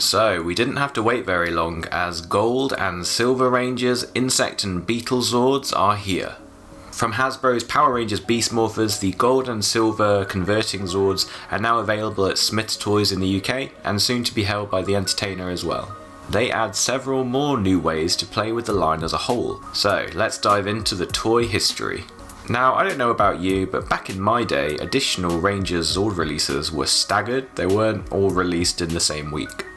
So we didn't have to wait very long, as Gold and Silver Rangers, Insect and Beetle Zords are here. From Hasbro's Power Rangers Beast Morphers, the Gold and Silver converting Zords are now available at Smith's Toys in the UK and soon to be held by The Entertainer as well. They add several more new ways to play with the line as a whole, so let's dive into the toy history. Now, I don't know about you, but back in my day, additional Rangers Zord releases were staggered. They weren't all released in the same week.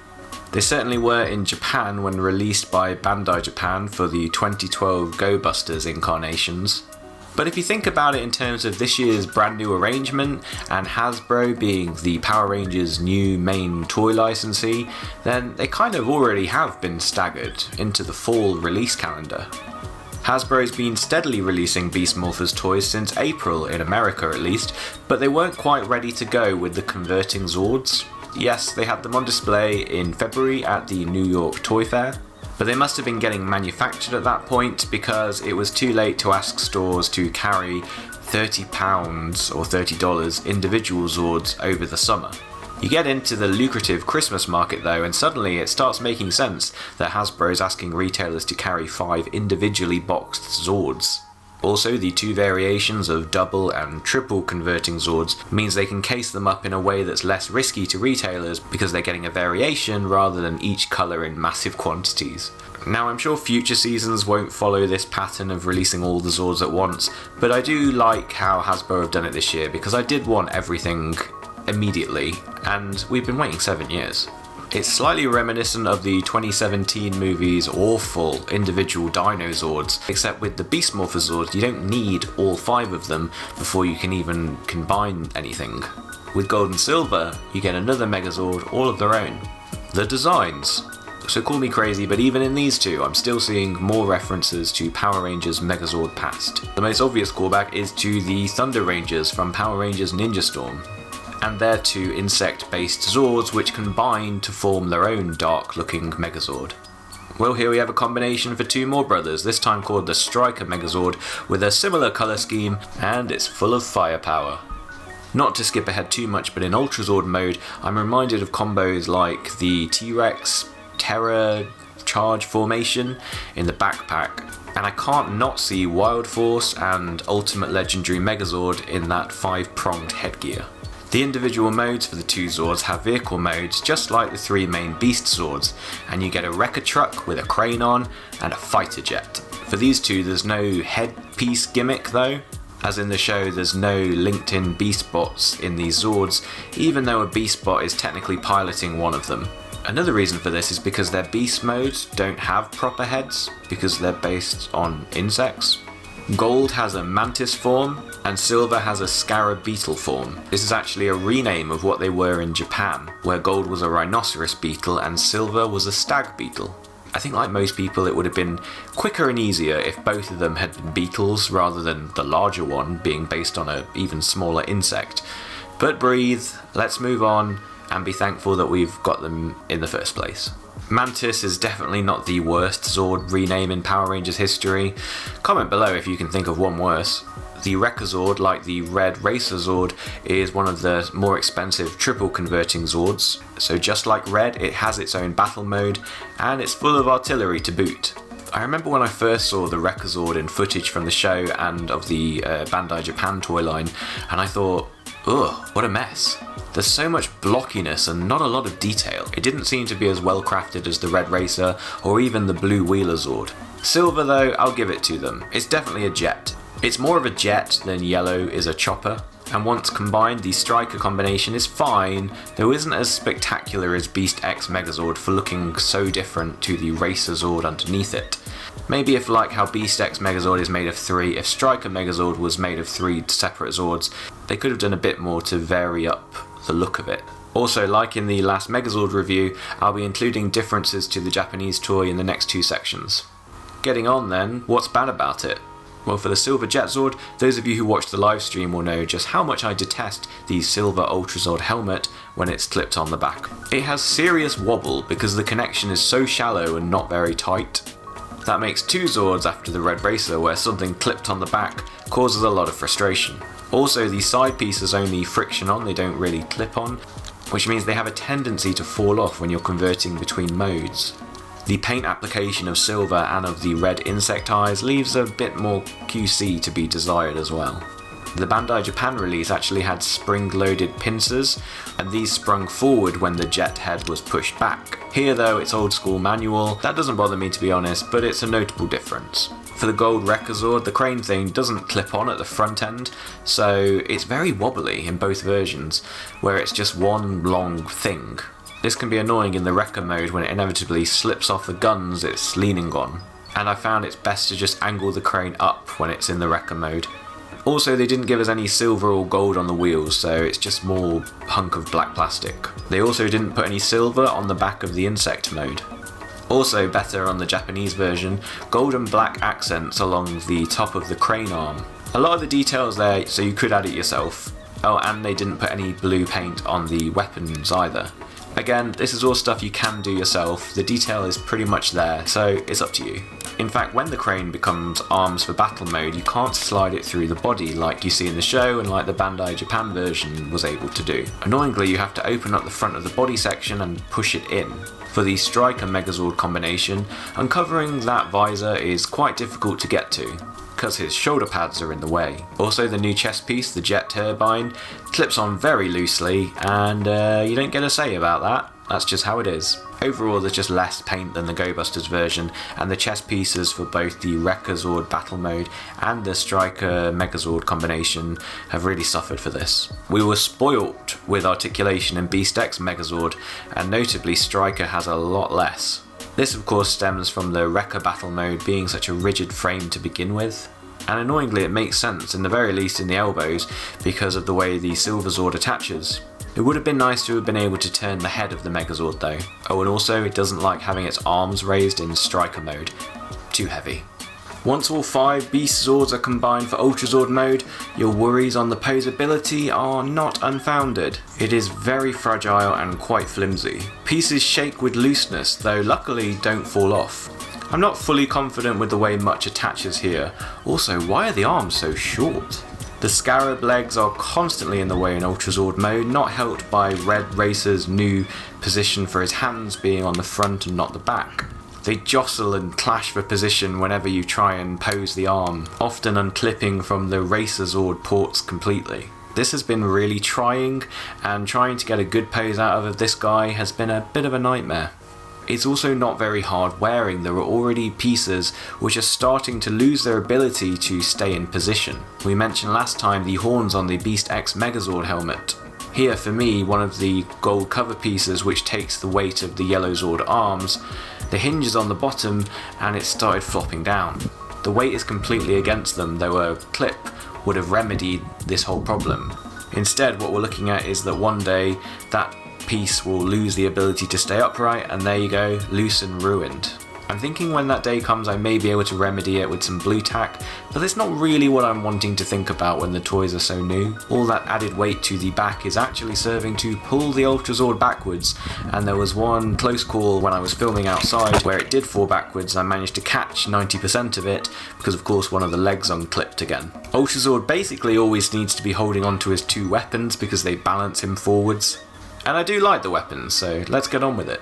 They certainly were in Japan when released by Bandai Japan for the 2012 Go Busters incarnations. But if you think about it in terms of this year's brand new arrangement and Hasbro being the Power Rangers' new main toy licensee, then they kind of already have been staggered into the fall release calendar. Hasbro's been steadily releasing Beast Morphers toys since April, in America at least, but they weren't quite ready to go with the converting Zords. Yes, they had them on display in February at the New York Toy Fair, but they must have been getting manufactured at that point because it was too late to ask stores to carry £30 or $30 individual Zords over the summer. You get into the lucrative Christmas market though, and suddenly it starts making sense that Hasbro's asking retailers to carry 5 individually boxed Zords. Also, the 2 variations of double and triple converting Zords means they can case them up in a way that's less risky to retailers because they're getting a variation rather than each colour in massive quantities. Now, I'm sure future seasons won't follow this pattern of releasing all the Zords at once, but I do like how Hasbro have done it this year because I did want everything immediately, and we've been waiting 7 years. It's slightly reminiscent of the 2017 movie's awful individual Dino Zords, except with the Beast Morphers Zords you don't need all 5 of them before you can even combine anything. With Gold and Silver, you get another Megazord all of their own. The designs. So call me crazy, but even in these two, I'm still seeing more references to Power Rangers Megazord past. The most obvious callback is to the Thunder Rangers from Power Rangers Ninja Storm, and their 2 insect-based Zords which combine to form their own dark-looking Megazord. Well, here we have a combination for 2 more brothers, this time called the Striker Megazord, with a similar colour scheme, and it's full of firepower. Not to skip ahead too much, but in Ultrazord mode, I'm reminded of combos like the T-Rex Terror Charge formation in the backpack, and I can't not see Wild Force and Ultimate Legendary Megazord in that 5-pronged headgear. The individual modes for the 2 Zords have vehicle modes just like the 3 main Beast Zords, and you get a wrecker truck with a crane on and a fighter jet. For these 2 there's no headpiece gimmick though, as in the show there's no linked in Beast bots in these Zords, even though a Beast bot is technically piloting one of them. Another reason for this is because their Beast modes don't have proper heads, because they're based on insects. Gold has a Mantis form, and Silver has a Scarab Beetle form. This is actually a rename of what they were in Japan, where Gold was a Rhinoceros Beetle and Silver was a Stag Beetle. I think like most people it would have been quicker and easier if both of them had been beetles rather than the larger one being based on an even smaller insect. But breathe, let's move on and be thankful that we've got them in the first place. Mantis is definitely not the worst Zord rename in Power Rangers history. Comment below if you can think of one worse. The Wreckazord, like the Red Racer Zord, is one of the more expensive triple converting Zords. So just like Red, it has its own battle mode, and it's full of artillery to boot. I remember when I first saw the Wreckazord in footage from the show and of the Bandai Japan toy line, and I thought, ugh, what a mess. There's so much blockiness and not a lot of detail. It didn't seem to be as well crafted as the Red Racer or even the Blue Wheeler Zord. Silver though, I'll give it to them. It's definitely a jet. It's more of a jet than yellow is a chopper, and once combined the Striker combination is fine, though isn't as spectacular as Beast X Megazord for looking so different to the Racer Zord underneath it. Maybe if like how Beast X Megazord is made of 3, if Striker Megazord was made of 3 separate Zords, they could have done a bit more to vary up the look of it. Also, like in the last Megazord review, I'll be including differences to the Japanese toy in the next 2 sections. Getting on then, what's bad about it? Well, for the Silver Jet Zord, those of you who watched the live stream will know just how much I detest the Silver Ultrazord helmet when it's clipped on the back. It has serious wobble because the connection is so shallow and not very tight. That makes 2 Zords after the Red Racer where something clipped on the back causes a lot of frustration. Also, the side pieces only friction on, they don't really clip on. which means they have a tendency to fall off when you're converting between modes. The paint application of silver and of the red insect eyes leaves a bit more QC to be desired as well. The Bandai Japan release actually had spring-loaded pincers, and these sprung forward when the jet head was pushed back. Here though, it's old school manual. That doesn't bother me to be honest, but it's a notable difference. For the gold Rekazord, the crane thing doesn't clip on at the front end, so it's very wobbly in both versions, where it's just one long thing. This can be annoying in the Rekka mode when it inevitably slips off the guns it's leaning on, and I found it's best to just angle the crane up when it's in the Rekka mode. Also, they didn't give us any silver or gold on the wheels, so it's just more hunk of black plastic. They also didn't put any silver on the back of the insect mode. Also better on the Japanese version, gold and black accents along the top of the crane arm. A lot of the details there, so you could add it yourself. Oh, and they didn't put any blue paint on the weapons either. Again, this is all stuff you can do yourself. The detail is pretty much there, so it's up to you. In fact, when the crane becomes arms for battle mode, you can't slide it through the body like you see in the show and like the Bandai Japan version was able to do. Annoyingly, you have to open up the front of the body section and push it in. For the Striker Megazord combination, uncovering that visor is quite difficult to get to, because his shoulder pads are in the way. Also, the new chest piece, the jet turbine, clips on very loosely, and you don't get a say about that. That's just how it is. Overall, there's just less paint than the Go Busters version, and the chest pieces for both the Rekazord battle mode and the Striker Megazord combination have really suffered for this. We were spoilt with articulation in Beast X Megazord, and notably Striker has a lot less. This of course stems from the Rekka battle mode being such a rigid frame to begin with, and annoyingly it makes sense, in the very least in the elbows, because of the way the Silver Zord attaches. It would have been nice to have been able to turn the head of the Megazord though. Oh, and also it doesn't like having its arms raised in Striker mode. Too heavy. Once all 5 Beast Zords are combined for Ultrazord mode, your worries on the posability are not unfounded. It is very fragile and quite flimsy. Pieces shake with looseness, though luckily don't fall off. I'm not fully confident with the way much attaches here. Also, why are the arms so short? The Scarab legs are constantly in the way in Ultrazord mode, not helped by Red Racer's new position for his hands being on the front and not the back. They jostle and clash for position whenever you try and pose the arm, often unclipping from the Racerzord ports completely. This has been really trying, and trying to get a good pose out of this guy has been a bit of a nightmare. It's also not very hard wearing. There are already pieces which are starting to lose their ability to stay in position. We mentioned last time the horns on the Beast X Megazord helmet. Here for me, one of the gold cover pieces which takes the weight of the Yellow Zord arms, the hinge is on the bottom and it started flopping down. The weight is completely against them, though a clip would have remedied this whole problem. Instead, what we're looking at is that one day that piece will lose the ability to stay upright, and there you go, loose and ruined. I'm thinking when that day comes I may be able to remedy it with some blue tack, but that's not really what I'm wanting to think about when the toys are so new. All that added weight to the back is actually serving to pull the Ultrazord backwards, and there was one close call when I was filming outside where it did fall backwards. I managed to catch 90% of it because of course one of the legs unclipped again. Ultrazord basically always needs to be holding on to his 2 weapons because they balance him forwards. And I do like the weapons, so let's get on with it.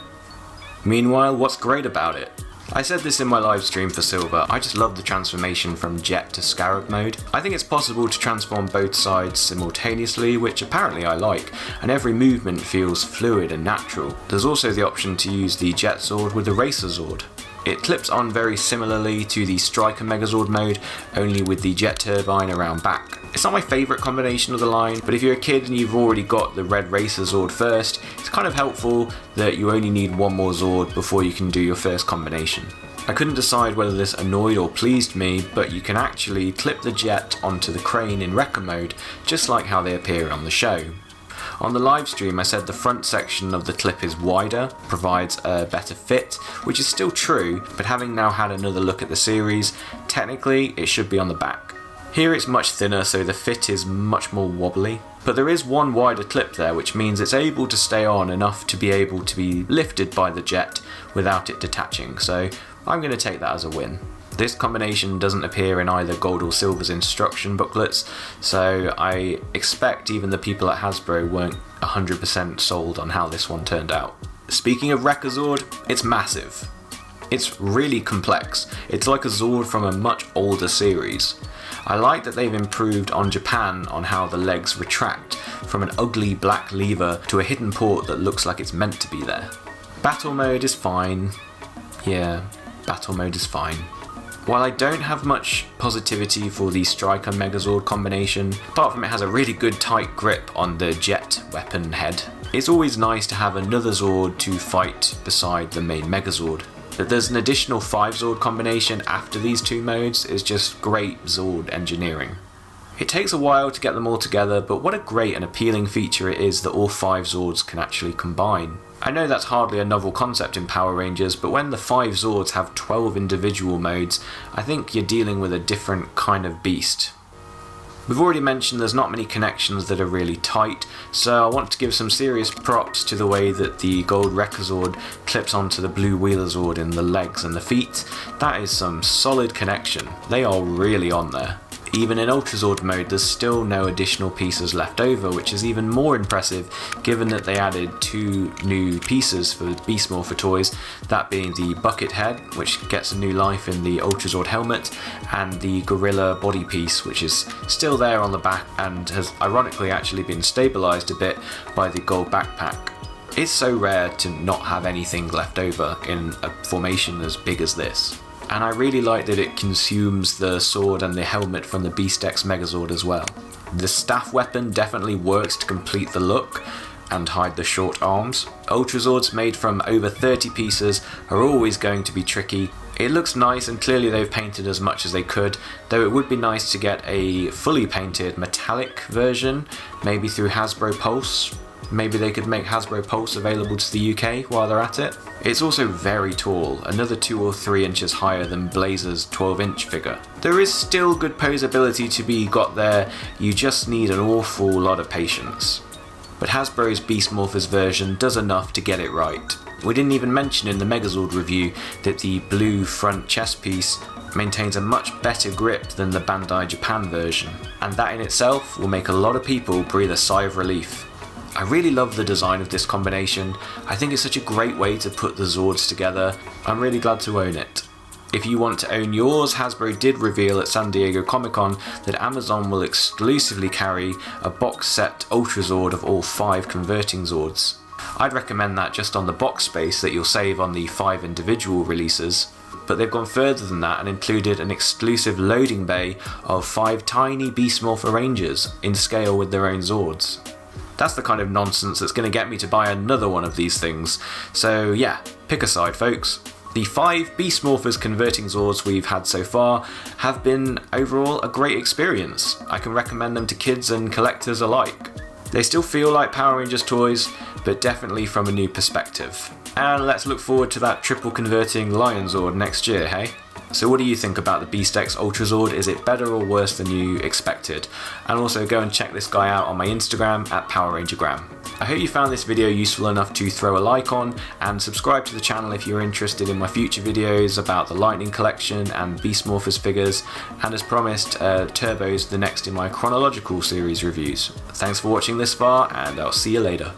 Meanwhile, what's great about it? I said this in my live stream for Silver, I just love the transformation from Jet to Scarab mode. I think it's possible to transform both sides simultaneously, which apparently I like, and every movement feels fluid and natural. There's also the option to use the Jet Zord with the Racerzord. It clips on very similarly to the Striker Megazord mode, only with the jet turbine around back. It's not my favourite combination of the line, but if you're a kid and you've already got the Red Racerzord first, it's kind of helpful that you only need one more Zord before you can do your first combination. I couldn't decide whether this annoyed or pleased me, but you can actually clip the jet onto the crane in Rekka mode, just like how they appear on the show. On the live stream I said the front section of the clip is wider, provides a better fit, which is still true, but having now had another look at the series, technically it should be on the back. Here it's much thinner, so the fit is much more wobbly, but there is one wider clip there, which means it's able to stay on enough to be able to be lifted by the jet without it detaching, so I'm going to take that as a win. This combination doesn't appear in either Gold or Silver's instruction booklets, so I expect even the people at Hasbro weren't 100% sold on how this one turned out. Speaking of Wreckazord, it's massive. It's really complex. It's like a Zord from a much older series. I like that they've improved on Japan on how the legs retract from an ugly black lever to a hidden port that looks like it's meant to be there. Battle mode is fine. Yeah, battle mode is fine. While I don't have much positivity for the Striker Megazord combination, apart from it has a really good tight grip on the jet weapon head, it's always nice to have another Zord to fight beside the main Megazord. That there's an additional 5 Zord combination after these 2 modes is just great Zord engineering. It takes a while to get them all together, but what a great and appealing feature it is that all 5 Zords can actually combine. I know that's hardly a novel concept in Power Rangers, but when the 5 Zords have 12 individual modes, I think you're dealing with a different kind of beast. We've already mentioned there's not many connections that are really tight, so I want to give some serious props to the way that the Gold Wreckazord clips onto the blue Wheelazord in the legs and the feet. That is some solid connection. They are really on there. Even in Ultrazord mode, there's still no additional pieces left over, which is even more impressive given that they added 2 new pieces for Beast Morpher toys, that being the bucket head, which gets a new life in the Ultrazord helmet, and the gorilla body piece, which is still there on the back and has ironically actually been stabilised a bit by the gold backpack. It's so rare to not have anything left over in a formation as big as this. And I really like that it consumes the sword and the helmet from the Beast X Megazord as well. The staff weapon definitely works to complete the look and hide the short arms. Ultrazords made from over 30 pieces are always going to be tricky. It looks nice and clearly they've painted as much as they could, though it would be nice to get a fully painted metallic version, maybe through Hasbro Pulse. Maybe they could make Hasbro Pulse available to the UK while they're at it. It's also very tall, another 2 or 3 inches higher than Blazer's 12-inch figure. There is still good posability to be got there, you just need an awful lot of patience. But Hasbro's Beast Morphers version does enough to get it right. We didn't even mention in the Megazord review that the blue front chest piece maintains a much better grip than the Bandai Japan version, and that in itself will make a lot of people breathe a sigh of relief. I really love the design of this combination. I think it's such a great way to put the Zords together. I'm really glad to own it. If you want to own yours, Hasbro did reveal at San Diego Comic-Con that Amazon will exclusively carry a box set Ultrazord of all 5 converting Zords. I'd recommend that just on the box space that you'll save on the 5 individual releases, but they've gone further than that and included an exclusive loading bay of 5 tiny Beast Morpher Rangers in scale with their own Zords. That's the kind of nonsense that's going to get me to buy another one of these things. So yeah, pick a side, folks. The 5 Beast Morphers converting Zords we've had so far have been overall a great experience. I can recommend them to kids and collectors alike. They still feel like Power Rangers toys, but definitely from a new perspective. And let's look forward to that triple converting Lion Zord next year, hey? So what do you think about the Beast X Ultrazord? Is it better or worse than you expected? And also go and check this guy out on my Instagram at PowerRangergram. I hope you found this video useful enough to throw a like on, and subscribe to the channel if you're interested in my future videos about the Lightning Collection and Beast Morphers figures, and as promised, Turbo's the next in my chronological series reviews. Thanks for watching this far, and I'll see you later.